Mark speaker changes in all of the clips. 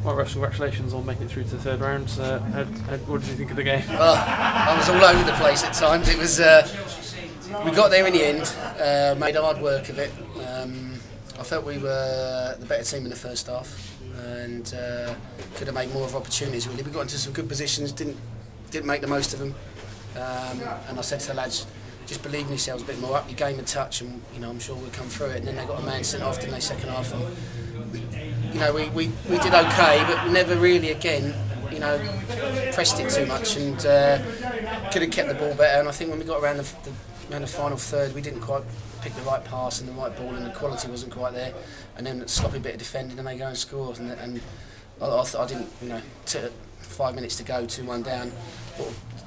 Speaker 1: Well, Russ, congratulations on making it through to the third round. What did you think of the game?
Speaker 2: I was all over the place at times. It was. We got there in the end. Made hard work of it. I felt we were the better team in the first half, and could have made more of opportunities. Really, we got into some good positions. Didn't make the most of them. And I said to the lads, just believe in yourselves a bit more, up your game and touch, and I'm sure we'll come through it. And then they got a man sent off, didn't they, second half? And we did okay, but never really again, pressed it too much, and could have kept the ball better. And I think when we got around the final third, we didn't quite pick the right pass and the right ball, and the quality wasn't quite there. And then a sloppy bit of defending, and they go and score. And I didn't, 5 minutes to go, 2-1 down.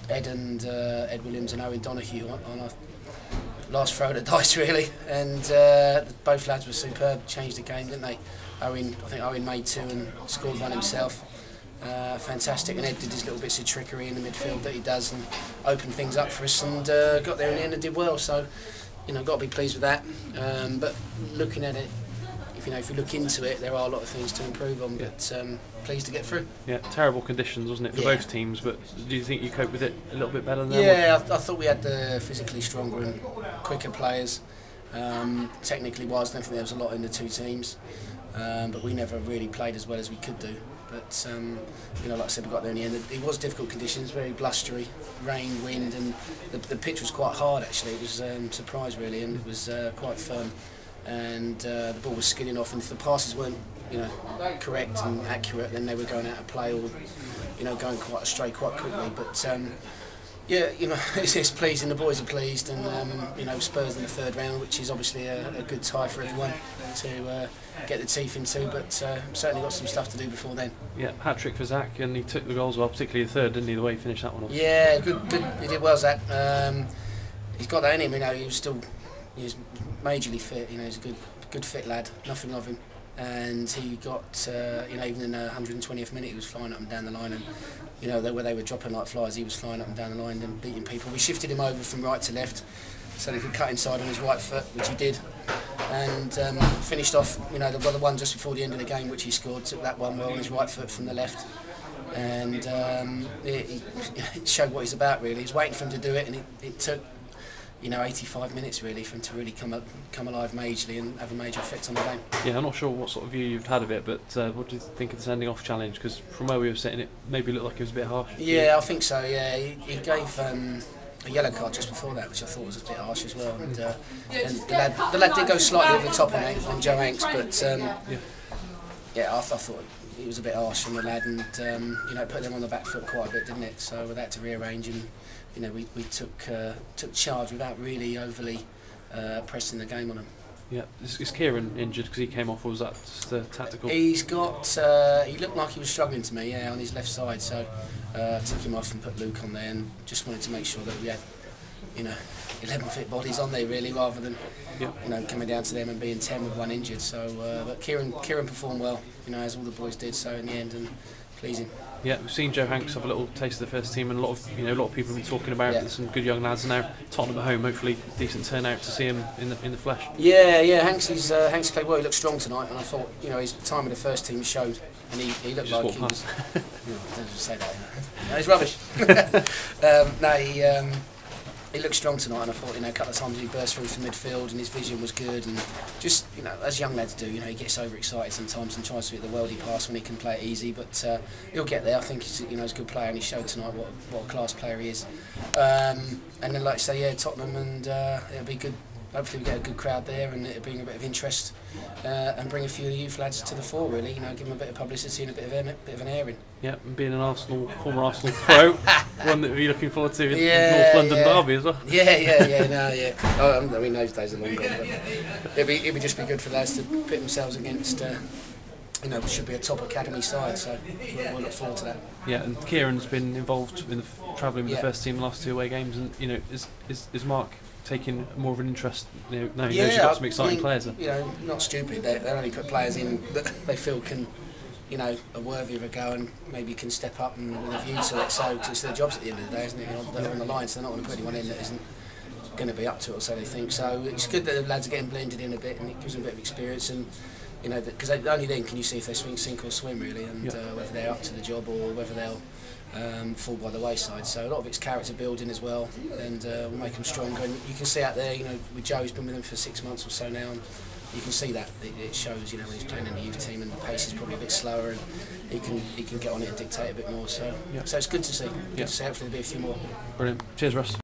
Speaker 2: Ed Williams and Owen Donoghue on a last throw of the dice, really, and both lads were superb. Changed the game, didn't they? I think Owen made 2 and scored 1 himself. Fantastic, and Ed did his little bits of trickery in the midfield that he does and opened things up for us, and got there in the end and did well. So, got to be pleased with that. But looking at it, if you look into it, there are a lot of things to improve on, but pleased to get through. Yeah,
Speaker 1: terrible conditions, wasn't it, for both teams, but do you think you coped with it a little bit better than them?
Speaker 2: Yeah, I thought we had the physically stronger and quicker players. Technically wise, I don't think there was a lot in the two teams, but we never really played as well as we could do. But like I said, we got there in the end. It was difficult conditions, very blustery, rain, wind, and the pitch was quite hard actually. It was a surprise really, and it was quite firm. And the ball was skidding off, and if the passes weren't, correct and accurate, then they were going out of play or, going quite astray quite quickly. But it's pleasing. The boys are pleased, and Spurs in the third round, which is obviously a good tie for everyone to get the teeth into. But certainly got some stuff to do before then.
Speaker 1: Yeah, hat trick for Zach, and he took the goals well, particularly the third, didn't he? The way he finished that one off.
Speaker 2: Yeah, good. He did well, Zach. He's got that in him. He was still. He's majorly fit, he's a good fit lad, nothing of him, and he got, even in the 120th minute he was flying up and down the line, and where they were dropping like flies, he was flying up and down the line and beating people. We shifted him over from right to left so that he could cut inside on his right foot, which he did, and finished off, the one just before the end of the game, which he scored, took that one well on his right foot from the left, and it showed what he's about really. He's waiting for him to do it, and it took 85 minutes really for him to really come alive majorly and have a major effect on the game.
Speaker 1: Yeah, I'm not sure what sort of view you've had of it, but what do you think of the sending off challenge? Because from where we were sitting, it maybe looked like it was a bit harsh.
Speaker 2: Yeah, I think so. Yeah, he gave a yellow card just before that, which I thought was a bit harsh as well. And the lad did go slightly over the top on Joe Hanks, but I thought it was a bit harsh on the lad, and put them on the back foot quite a bit, didn't it? So we had to rearrange, and we took charge without really overly pressing the game on him.
Speaker 1: Yeah, is Kieran injured because he came off, or was that just tactical?
Speaker 2: He's got. He looked like he was struggling to me, on his left side. So took him off and put Luke on there, and just wanted to make sure that we had, 11 fit bodies on there really, rather than coming down to them and being 10 with one injured. So, but Kieran performed well, as all the boys did. So in the end, and pleasing.
Speaker 1: Yeah, we've seen Joe Hanks have a little taste of the first team, and a lot of people have been talking about it. Some good young lads, and now Tottenham at home. Hopefully, decent turnout to see him in the flesh.
Speaker 2: Yeah. Hanks played well. He looked strong tonight, and I thought his time with the first team showed, and he looked like he was. Don't say that. No, he's rubbish. He looked strong tonight, and I thought, a couple of times he burst through from midfield, and his vision was good, and just, as young lads do, he gets overexcited sometimes and tries to hit the worldie pass when he can play it easy, but he'll get there. I think he's, he's a good player, and he showed tonight what a class player he is. And then, like I say, Tottenham, and it'll be good. Hopefully we get a good crowd there, and it'll bring a bit of interest, and bring a few of the youth lads to the fore. Really, give them a bit of publicity and a bit of an airing.
Speaker 1: Yeah, and being an former Arsenal pro, one that we're looking forward to in North London derby as well.
Speaker 2: Yeah. I mean, those days are long gone, but it'd just be good for lads to pit themselves against. It should be a top academy side, so we'll look forward to that.
Speaker 1: Yeah, and Kieran's been involved in travelling with the first team the last 2 away games, and is Mark taking more of an interest? Now he knows you've got some exciting players.
Speaker 2: Not stupid. They only put players in that they feel can, are worthy of a go and maybe can step up and with a view to it. So it's their jobs at the end of the day, isn't it? They're on the line, so they're not going to put anyone in that isn't going to be up to it, or so they think. So it's good that the lads are getting blended in a bit, and it gives them a bit of experience. And you know, because only then can you see if they sink or swim really, and whether they're up to the job or whether they'll fall by the wayside. So a lot of it's character building as well, and we'll make them stronger. And you can see out there, you know, with Joe, he's been with them for 6 months or so now, and you can see that it shows, you know, when he's playing in the youth team and the pace is probably a bit slower, and he can get on it and dictate a bit more. So so it's good to see. Good to see. Hopefully there'll be a few more.
Speaker 1: Brilliant. Cheers, Russ.